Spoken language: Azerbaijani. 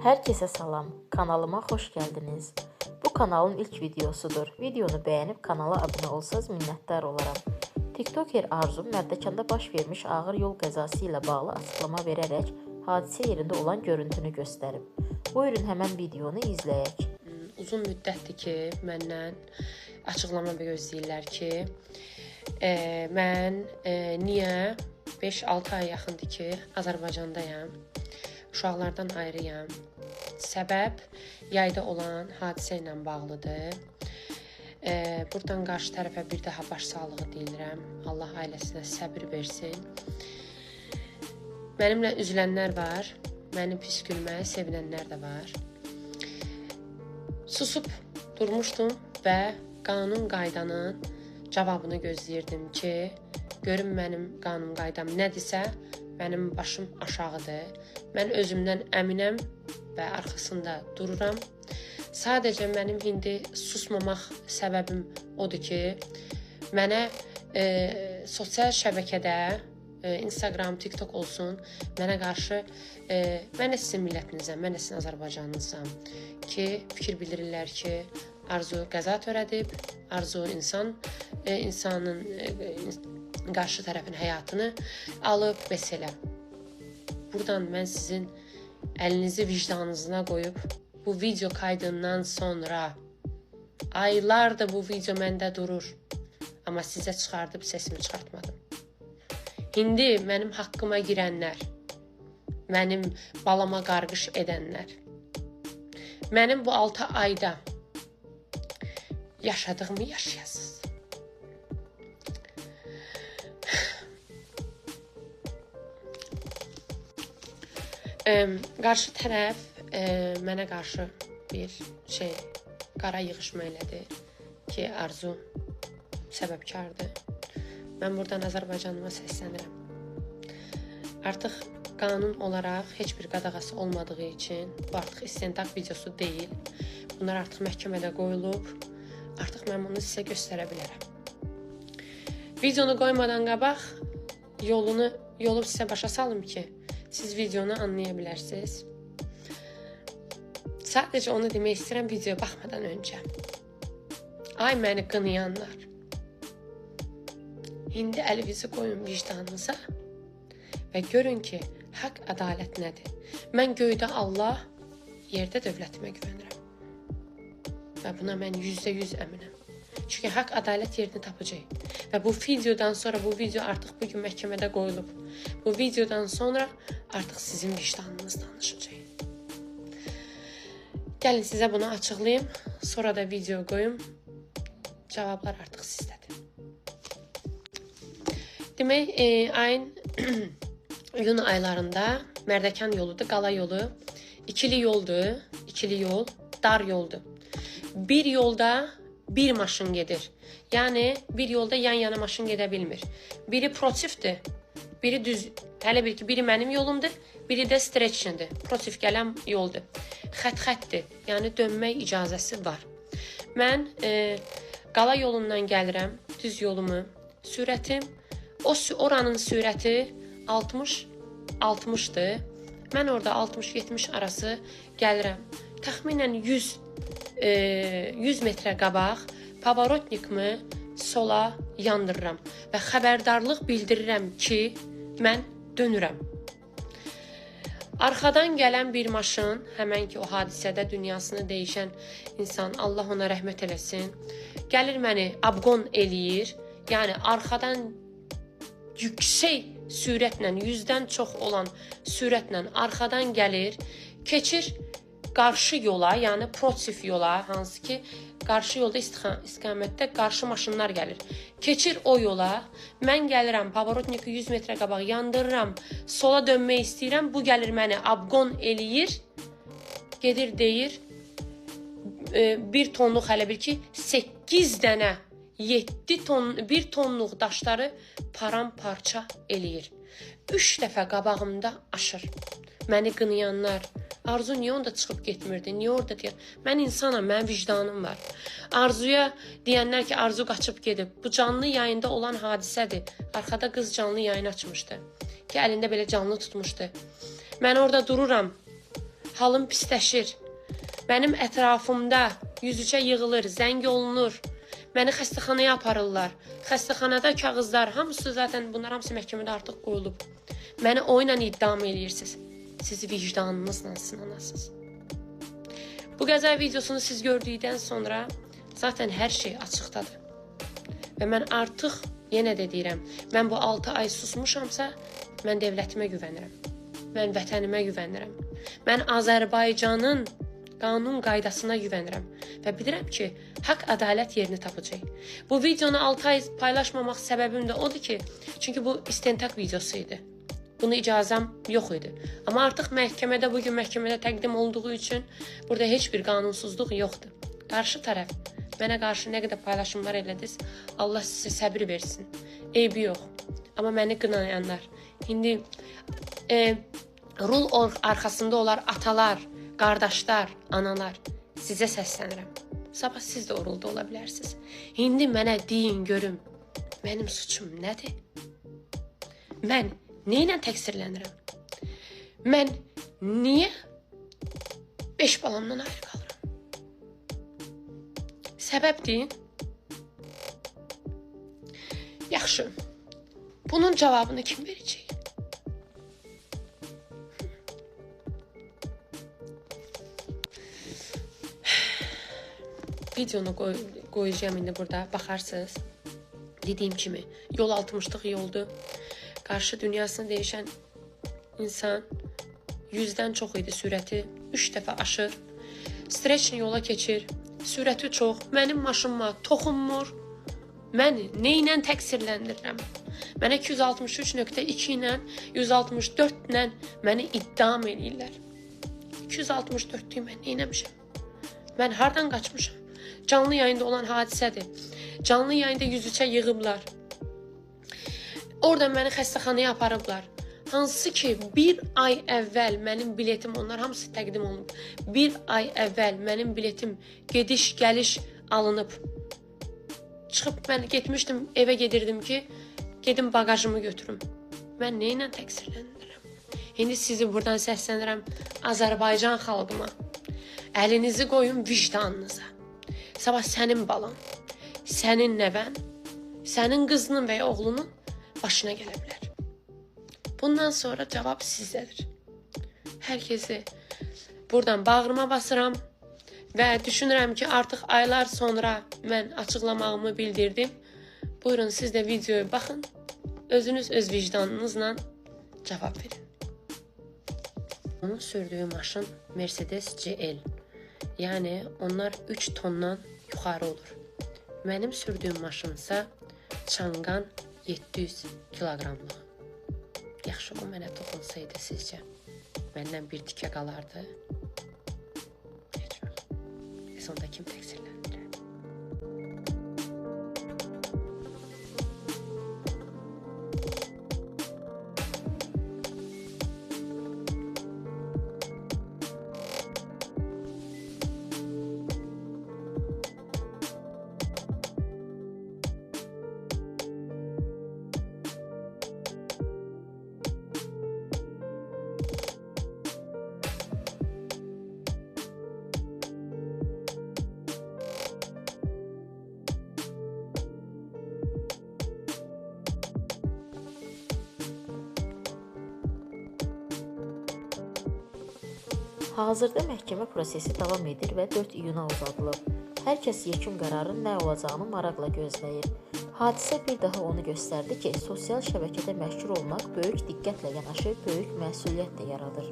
Herkese salam, kanalıma hoş geldiniz. Bu kanalın ilk videosudur. Videonu beğenip kanala abone olsanız minnətdar olaram. TikToker Arzu Mərdəkanda baş vermiş ağır yol qəzası ilə bağlı açıqlama verərək hadisə yerində olan görüntünü göstərib. Buyurun həmən videonu izləyək. Uzun müddətdir ki, məndən açıqlama gözləyirlər ki, mən niyə 5-6 ay yaxındır ki, Azərbaycandayam, uşaqlardan ayrıyam. Səbəb yayda olan hadisə ilə bağlıdır. Buradan qarşı tərəfə bir daha başsağlığı deyirəm. Allah ailəsinə səbir versin. Mənimlə üzülənlər var, məni pis gülməyə sevinənlər də var. Susub durmuşdum və qanun qaydanın cavabını gözləyirdim ki, görün mənim qanun qaydam nədirsə, mənim başım aşağıdır. Mən özümdən əminəm və arxasında dururam. Sadəcə mənim indi susmamaq səbəbim odur ki, mənə sosial şəbəkədə, Instagram, TikTok olsun, mənə qarşı mən də sizin millətinizəm, mən də sizin Azərbaycanınızam ki, fikir bildirirlər ki, Arzu qəza törədib, Arzu insanın qarşı tərəfin həyatını alıb və s. Buradan mən sizin əlinizi vicdanınızına qoyub, bu video kaydından sonra aylardır bu video məndə durur. Amma sizə çıxardıb sesimi çıxartmadım. İndi mənim haqqıma girənlər, mənim balama qarğış edənlər, mənim bu 6 ayda yaşadığımı yaşayasınız. Qarşı tərəf mənə qarşı bir qara yığışma elədi ki, Arzu səbəbkardır. Mən buradan Azərbaycanıma səslənirəm. Artıq qanun olaraq heç bir qadağası olmadığı üçün, bu artıq istintaq videosu deyil. Bunlar artıq məhkəmədə qoyulub. Artıq mən bunu sizə göstərə bilərəm. Videonu qoymadan qabaq yolu sizə başa salım ki, siz videonu anlaya bilərsiniz. Sadəcə onu demək istəyirəm videoya baxmadan öncə. Ay məni qınayanlar. İndi əlinizi qoyun vicdanınıza və görün ki, haqq ədalət nədir. Mən göydə Allah, yerdə dövlətimə güvənirəm. Və buna mən %100 əminəm. Çünki haqq ədalət yerini tapacaq. Və bu videodan sonra, bu video artıq bugün məhkəmədə qoyulub. Bu videodan sonra artıq sizin vicdanınız danışacaq. Gəlin sizə bunu açıqlayayım, sonra da video qoyum. Cavablar artıq sizdədir. Demək, ayın iyun aylarında Mərdəkan yoludur, Qala yolu, ikili yoldur, ikili yol, dar yoldur. Bir yolda bir maşın gedir. Yəni, bir yolda yan-yana maşın gedə bilmir. Biri protifdir, biri düz, hələ bir ki, biri mənim yolumdur, biri də stretchnidir, protif gələn yoldur. Xət-xətdir, yəni dönmək icazəsi var. Mən Qala yolundan gəlirəm, düz yolumu, sürətim, oranın sürəti 60-60'dır. Mən orada 60-70 arası gəlirəm. Təxminən 100 metrə qabaq pavarotnikimi sola yandırıram və xəbərdarlıq bildirirəm ki, mən dönürəm. Arxadan gələn bir maşın, həmən ki o hadisədə dünyasını dəyişən insan, Allah ona rəhmət eləsin, gəlir məni abqon eləyir, yəni arxadan yüksək sürətlə, 100-dən çox olan sürətlə arxadan gəlir, keçir qarşı yola, yəni protif yola, hansı ki, qarşı yolda istiqamətdə qarşı maşınlar gəlir. Keçir o yola, mən gəlirəm, pavarotniki 100 metrə qabaq yandırıram, sola dönmək istəyirəm, bu gəlir məni abqon eləyir, gedir deyir, 1 tonluq hələ bir ki, 8 dənə 1 tonluq daşları paramparça eləyir. 3 dəfə qabağımda aşır. Məni qınayanlar, Arzu niyə onda çıxıb getmirdi, niyə orada deyir? Mən insanam, mənim vicdanım var. Arzuya deyənlər ki, Arzu qaçıb gedib. Bu canlı yayında olan hadisədir. Arxada qız canlı yayın açmışdı ki, əlində belə canlı tutmuşdu. Mən orada dururam. halım pisləşir. Mənim ətrafımda yüzüçə yığılır, zəng olunur. Məni xəstəxanaya aparırlar. Xəstəxanada kağızlar, hamısı zaten bunlar hamısı məhkəmədə artıq qoyulub. Məni oyla iddam edirsiniz. Siz vicdanınızla sınanasınız. Bu qəza videosunu siz gördükdən sonra zaten hər şey açıqdadır. Və mən artıq yenə də deyirəm, mən bu 6 ay susmuşamsa, mən dövlətimə güvənirəm. Mən vətənimə güvənirəm. Mən Azərbaycanın qanun qaydasına güvənirəm və bilirəm ki, haqq ədalət yerini tapacaq. Bu videonu 6 ay paylaşmamaq səbəbim də odur ki, çünki bu istintaq videosu idi. Buna icazəm yox idi. Amma artıq məhkəmədə, bugün məhkəmədə təqdim olduğu üçün burada heç bir qanunsuzluq yoxdur. Qarşı tərəf mənə qarşı nə qədər paylaşımlar elədiniz, Allah sizə səbir versin. Eybi yox. Amma məni qınayanlar, indi rul arxasında olar atalar, qardaşlar, analar, sizə səslənirəm. Sabah siz də o rulda ola bilərsiniz. İndi mənə deyin, görüm, mənim suçum nədir? Mən neylə təqsirlənirəm? Mən niyə 5 balamdan ayrı qalıram? Səbəb deyin. Yaxşı, bunun cavabını kim verəcək? Videonu qoyacağım indi burada, baxarsınız. Dediyim kimi, yol 60'lıq yoldur. Qarşı dünyasını değişən insan 100-dən çox idi sürəti, 3 dəfə aşır. Streçli yola keçir, sürəti çox, mənim maşınıma toxunmur. Məni neynə təqsirləndirirəm? Mənə 263.2 ilə, 164 ilə məni iddam edirlər. 264-lüyü mən neynəmişəm? Mən hardan qaçmışam? Canlı yayında olan hadisədir. Canlı yayında yüzüçə yığıblar. Oradan məni xəstəxanaya aparıblar. Hansı ki, bir ay əvvəl mənim biletim, onlar hamısı təqdim olunub. Bir ay əvvəl mənim biletim gediş-gəliş alınıb. Çıxıb mən getmişdim, evə gedirdim ki, gedim bagajımı götürüm. Mən neynə təqsirləndirirəm? İndi sizi buradan səslənirəm Azərbaycan xalqıma. Əlinizi qoyun vicdanınıza. Sabah sənin balan, sənin nəvən, sənin qızının və ya oğlunun başına gələ bilər. Bundan sonra cavab sizdədir. Hər kəsi buradan bağrıma basıram və düşünürəm ki, artıq aylar sonra mən açıqlamağımı bildirdim. Buyurun, siz də videoya baxın, özünüz öz vicdanınızla cavab verin. Onun sürdüyü maşın Mercedes GL. Yəni, onlar 3 tondan yuxarı olur. Mənim sürdüyüm maşınsa Çangan 700 kiloqramlıq. Yaxşı, o mənə toxunsaydı sizcə, məndən bir tikə qalardı. Heç vaxt. Biz onda kim təqsirləndirər? Hazırda məhkəmə prosesi davam edir və 4 iyuna uzadılıb. Hər kəs yekun qərarın nə olacağını maraqla gözləyir. Hadisə bir daha onu göstərdi ki, sosial şəbəkədə məşhur olmaq böyük diqqətlə yanaşı böyük məsuliyyət də yaradır.